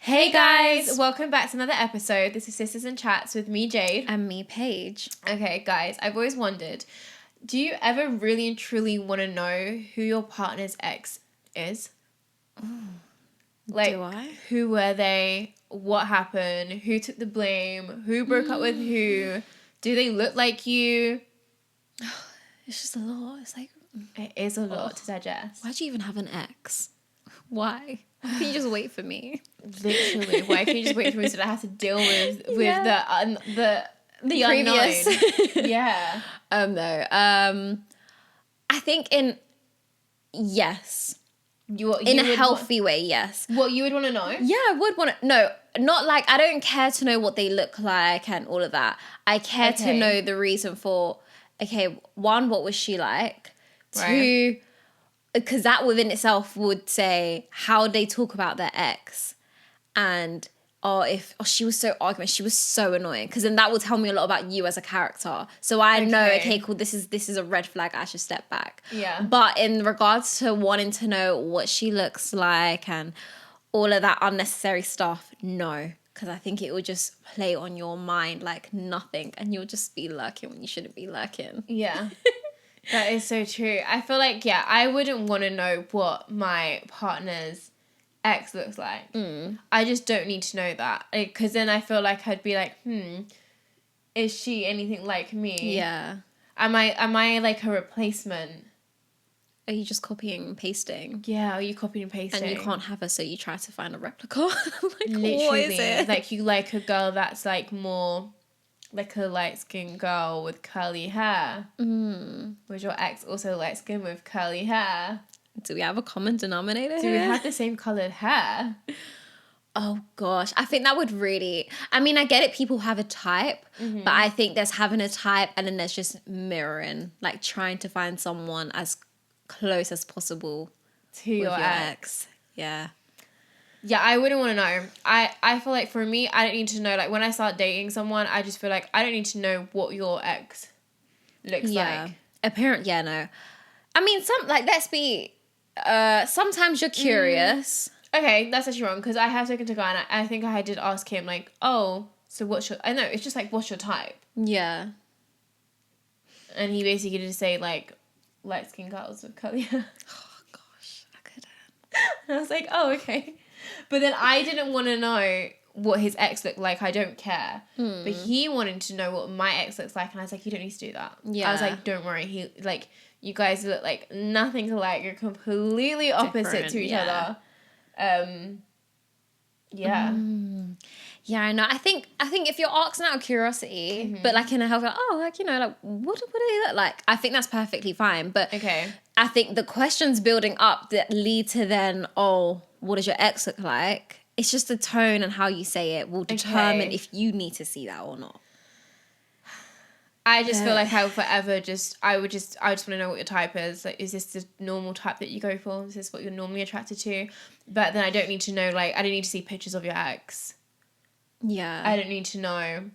Hey guys, welcome back to another episode. This is Sisters and Chats with me, Jade. And me, Paige. Okay, guys, I've always wondered, do you ever really and truly want to know who your partner's ex is? Like, do I? Who were they? What happened? Who took the blame? Who broke up with who? Do they look like you? It's just a lot. It's like, It is a lot to digest. why'd you even have an ex? Why? Why can't you just wait for me? Literally, why can't you just wait for me so that I have to deal with the Previous. unknown? Yeah. No. I think yes. You In a would healthy way, yes. What you would want to know? Yeah, I would want to. No, not like, I don't care to know what they look like and all of that. I care to know the reason for, okay, one, what was she like? Right. Two, because that within itself would say how they talk about their ex. And, she was so argumentative, she was so annoying. Because then that will tell me a lot about you as a character. So I know, okay, cool, this is a red flag, I should step back. Yeah. But in regards to wanting to know what she looks like and all of that unnecessary stuff, no. Because I think it will just play on your mind like nothing. And you'll just be lurking when you shouldn't be lurking. Yeah. That is so true. I feel like, I wouldn't want to know what my partner's ex looks like. I just don't need to know that. Because then I feel like I'd be like, is she anything like me? Yeah. Am I like a replacement? Are you just copying and pasting? Yeah, are you copying and pasting? And you can't have her, so you try to find a replica. Literally, what is it? Like you like a girl that's like more like a light-skinned girl with curly hair. Was your ex also light-skinned with curly hair? Do we have a common denominator Do we here? have the same coloured hair? Oh gosh, I think that would really, I mean, I get it, people have a type, but I think there's having a type and then there's just mirroring, like trying to find someone as close as possible To your ex. Yeah. Yeah, I wouldn't want to know. I feel like for me, I don't need to know. Like when I start dating someone, I just feel like I don't need to know what your ex looks like. No. I mean, sometimes you're curious. Okay, that's actually wrong because I have spoken to a guy and I think I did ask him like, oh, so what's your... I know, it's just like, what's your type? Yeah. And he basically did say like, light-skinned girls with curly hair. Oh gosh, I couldn't. And I was like, oh, okay. But then I didn't want to know what his ex looked like. I don't care. But he wanted to know what my ex looks like. And I was like, you don't need to do that. Yeah. I was like, don't worry. You guys look like nothing alike. You're completely opposite to each other. Yeah. Yeah, I know. I think if you're asking out of curiosity, but like in a healthy, what do they look like? I think that's perfectly fine. But Okay. I think the questions building up that lead to then, what does your ex look like? It's just the tone and how you say it will determine if you need to see that or not. I just feel like I would forever I just want to know what your type is. Like, is this the normal type that you go for? Is this what you're normally attracted to? But then I don't need to know, like, I don't need to see pictures of your ex. Yeah. I don't need to know,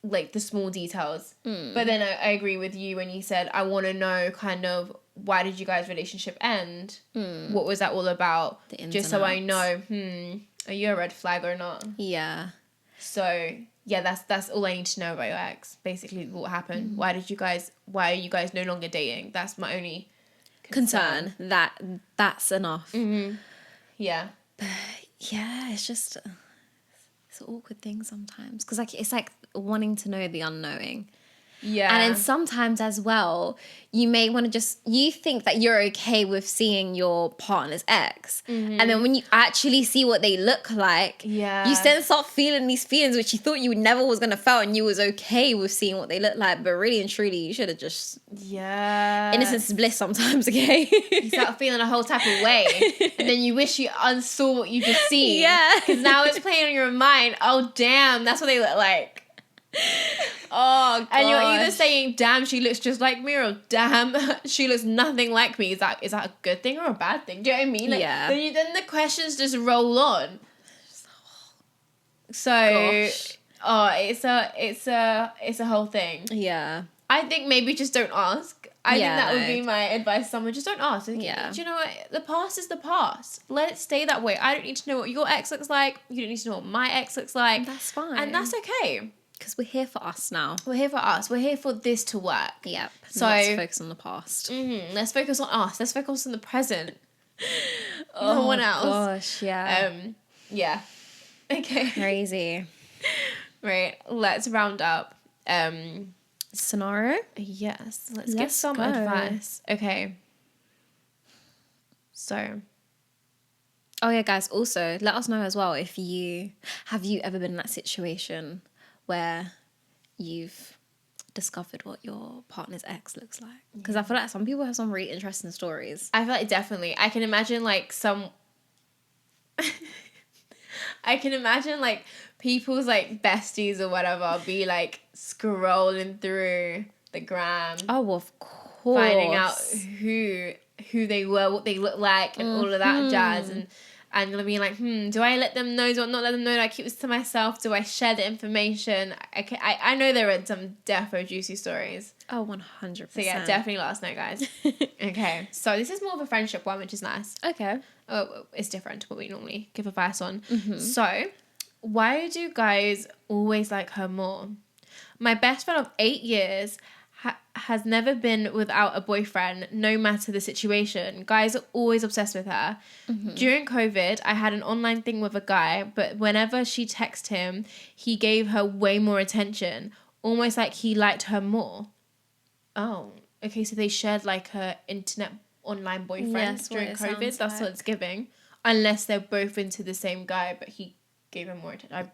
like, the small details. But then I agree with you when you said, I want to know kind of, why did you guys' relationship end? What was that all about? Just so I know, are you a red flag or not? Yeah. So, yeah, that's all I need to know about your ex. Basically, what happened. Why are you guys no longer dating? That's my only concern. That's enough. Yeah. Yeah, it's just... It's an awkward thing sometimes because it's like wanting to know the unknowing. Yeah. And then sometimes as well, you may want to you think that you're okay with seeing your partner's ex. And then when you actually see what they look like, you then start feeling these feelings which you thought you never was going to feel and you was okay with seeing what they look like. But really and truly, you should have just... Yeah. Innocence is bliss sometimes, okay? You start feeling a whole type of way. And then you wish you unsaw what you just seen. Yeah. Because now it's playing on your mind. Oh, damn, that's what they look like. Oh, gosh. And you're either saying, damn, she looks just like me, or damn, she looks nothing like me. Is that a good thing or a bad thing? Do you know what I mean? Like, yeah. Then the questions just roll on. So, Gosh. it's a whole thing. Yeah. I think maybe just don't ask. I think that would be my advice to someone. Just don't ask. Like, do you know what? The past is the past. Let it stay that way. I don't need to know what your ex looks like. You don't need to know what my ex looks like. That's fine. And that's okay. Because we're here for us now. We're here for us. We're here for this to work. Yep. So let's focus on the past. Let's focus on us. Let's focus on the present. No one else. Oh gosh, yeah. Yeah. Okay. Crazy. Right. Let's round up. Scenario? Yes. Let's get some advice. Okay. So. Oh yeah, guys. Also, let us know as well if you ever been in that situation where you've discovered what your partner's ex looks like. Because I feel like some people have some really interesting stories. I feel like definitely. I can imagine like people's like besties or whatever be like scrolling through the gram. Oh, of course. Finding out who they were, what they look like, and all of that jazz. And being like, do I let them know? Do I not let them know? Do I keep this to myself? Do I share the information? I know there are some defo juicy stories. Oh, 100%. So yeah, definitely let us know, guys. Okay, so this is more of a friendship one, which is nice. Okay. Oh, it's different to what we normally give advice on. So, why do guys always like her more? My best friend of 8 years has never been without a boyfriend, no matter the situation. Guys are always obsessed with her. During COVID, I had an online thing with a guy, but whenever she texted him, he gave her way more attention, almost like he liked her more. Oh, okay, so they shared like her internet online boyfriend during COVID. That's what it's giving. Unless they're both into the same guy, but he gave her more attention.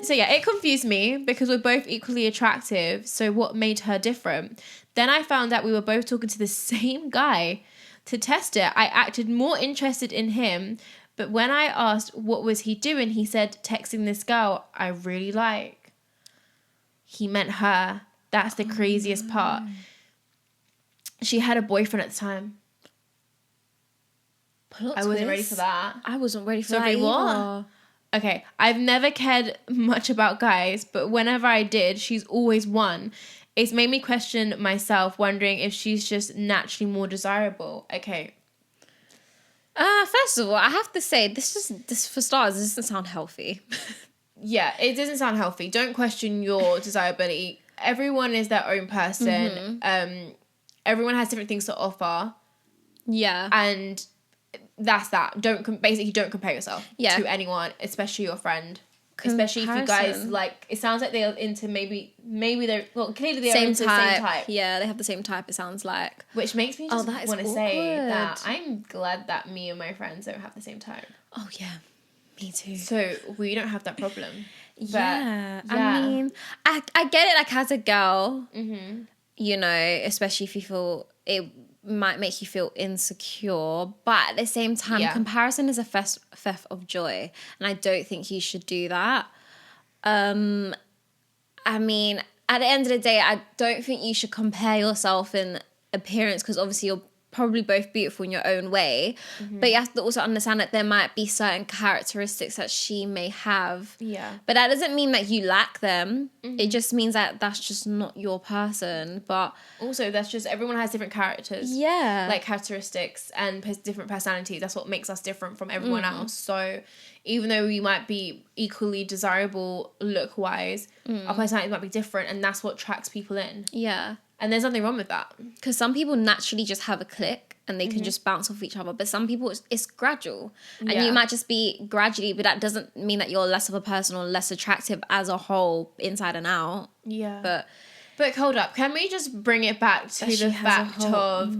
So yeah, it confused me because we're both equally attractive. So what made her different? Then I found out we were both talking to the same guy. To test it, I acted more interested in him. But when I asked what was he doing, he said texting this girl I really like. He meant her. That's the craziest part. She had a boyfriend at the time. I wasn't ready for that. I wasn't ready for that either. What? Okay, I've never cared much about guys, but whenever I did, she's always won. It's made me question myself, wondering if she's just naturally more desirable. Okay. First of all, I have to say, this for starters, this doesn't sound healthy. Yeah, it doesn't sound healthy. Don't question your desirability. Everyone is their own person. Everyone has different things to offer. Yeah. And that's that. Don't compare yourself to anyone, especially your friend. Especially if you guys like. It sounds like they're into maybe they're clearly they're into the same type. Yeah, they have the same type. It sounds like, which makes me just want to say that I'm glad that me and my friends don't have the same type. Oh yeah, me too. So we don't have that problem. Yeah. I mean, I get it. Like as a girl, you know, especially if you feel it might make you feel insecure, but at the same time, comparison is a theft of joy, and I don't think you should do that. I mean, at the end of the day, I don't think you should compare yourself in appearance, because obviously you're probably both beautiful in your own way, but you have to also understand that there might be certain characteristics that she may have, but that doesn't mean that you lack them. It just means that that's just not your person. But also that's just, everyone has different characters, like characteristics and different personalities. That's what makes us different from everyone else. So even though we might be equally desirable look wise, our personalities might be different, and that's what attracts people in. And there's nothing wrong with that. Because some people naturally just have a click and they can just bounce off each other. But some people, it's gradual. And you might just be gradually, but that doesn't mean that you're less of a person or less attractive as a whole, inside and out. But hold up. Can we just bring it back to the fact of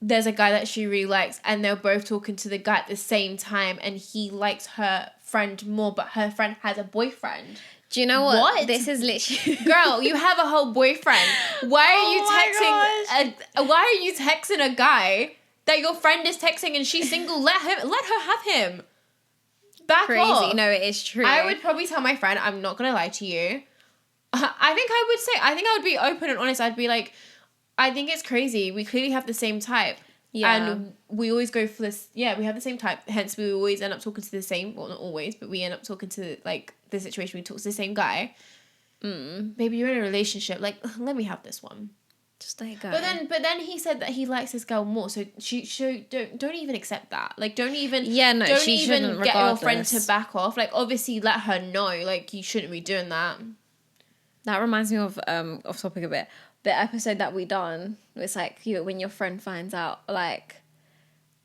there's a guy that she really likes and they're both talking to the guy at the same time and he likes her friend more, but her friend has a boyfriend. Do you know what? This is literally... Girl, you have a whole boyfriend. Why are you texting a guy that your friend is texting and she's single? Let her have him. Back off. No, it is true. I would probably tell my friend, I'm not going to lie to you. I think I would be open and honest. I'd be like, I think it's crazy. We clearly have the same type. And we always go for this. Yeah, we have the same type. Hence, we always end up talking to the same. Well, not always, but we end up talking to like the situation. We talk to the same guy. Maybe you're in a relationship. Like, let me have this one. Just let it go. But then he said that he likes this girl more. So she don't even accept that. Like, don't even she shouldn't, get your friend to back off. Like, obviously, let her know. Like, you shouldn't be doing that. That reminds me of off topic a bit. The episode that we done. It's like when your friend finds out, like,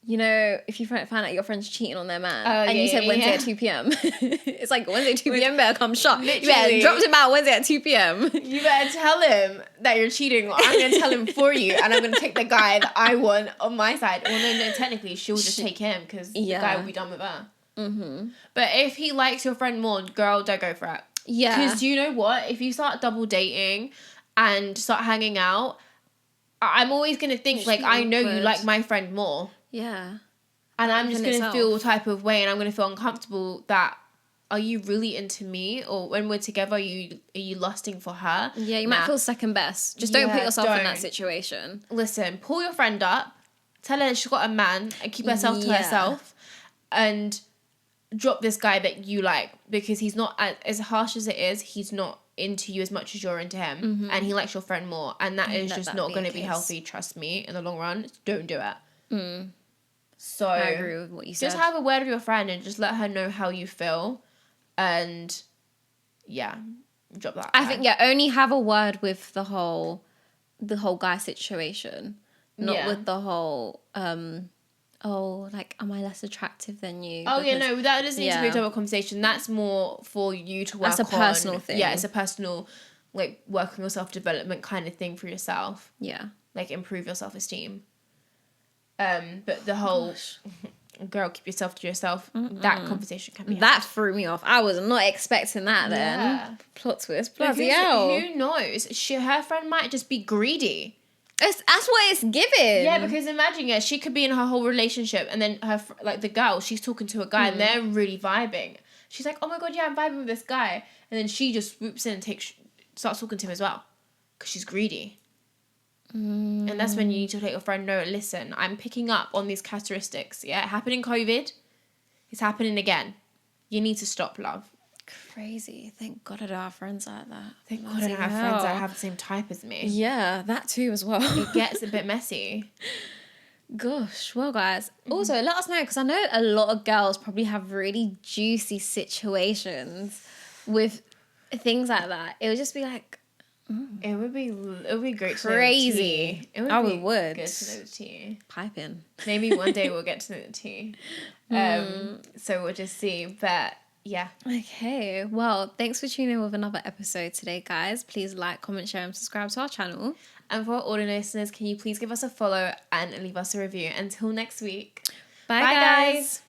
you know, if you find out your friend's cheating on their man, and you said Wednesday at 2 p.m. It's like Wednesday at 2 p.m. better come shot. You better drop him out Wednesday at 2 p.m. You better tell him that you're cheating, or I'm gonna tell him for you, and I'm gonna take the guy that I want on my side. Well, no, technically she'll just take him because the guy will be done with her. Mm-hmm. But if he likes your friend more, girl, don't go for it. Yeah. Because you know what? If you start double dating and start hanging out, I'm always gonna think like, I know you like my friend more. Yeah. And I'm just going to feel a type of way, and I'm going to feel uncomfortable that, are you really into me? Or when we're together, are you lusting for her? Yeah, you might feel second best. Just don't put yourself in that situation. Listen, pull your friend up, tell her she's got a man, and keep herself to herself, and drop this guy that you like, because he's not, as harsh as it is, he's not into you as much as you're into him, and he likes your friend more, and that is just not going to be healthy, trust me, in the long run. Don't do it. So I agree with what you said. Just have a word with your friend and just let her know how you feel, and drop that. I think only have a word with the whole guy situation, not with the whole like, am I less attractive than you? Oh, because, no, that doesn't need to be a double conversation. That's more for you to work on. That's a personal thing. Yeah, it's a personal, like, work on your self-development kind of thing for yourself. Yeah. Like, improve your self-esteem. But the whole girl, keep yourself to yourself, that conversation can be that threw me off. I was not expecting that then. Plot twist. Bloody hell. Who knows? Her friend might just be greedy. That's what it's given. Yeah, because imagine, she could be in her whole relationship, and then the girl, she's talking to a guy, and they're really vibing. She's like, oh my god, yeah, I'm vibing with this guy. And then she just swoops in and starts talking to him as well. Because she's greedy. And that's when you need to let your friend know, listen, I'm picking up on these characteristics. Yeah, it happened in COVID. It's happening again. You need to stop, love. Crazy. Thank God I don't have friends like that. Thank God I don't have friends that have the same type as me. Yeah, that too as well. It gets a bit messy. Gosh. Well, guys, also let us know, because I know a lot of girls probably have really juicy situations with things like that. It would just be like, it would be great to know crazy. It would be good to know the tea. Piping. Maybe one day we'll get to know the tea. So we'll just see. But yeah. Okay. Well, thanks for tuning in with another episode today, guys. Please like, comment, share, and subscribe to our channel. And for all the listeners, can you please give us a follow and leave us a review? Until next week. Bye guys.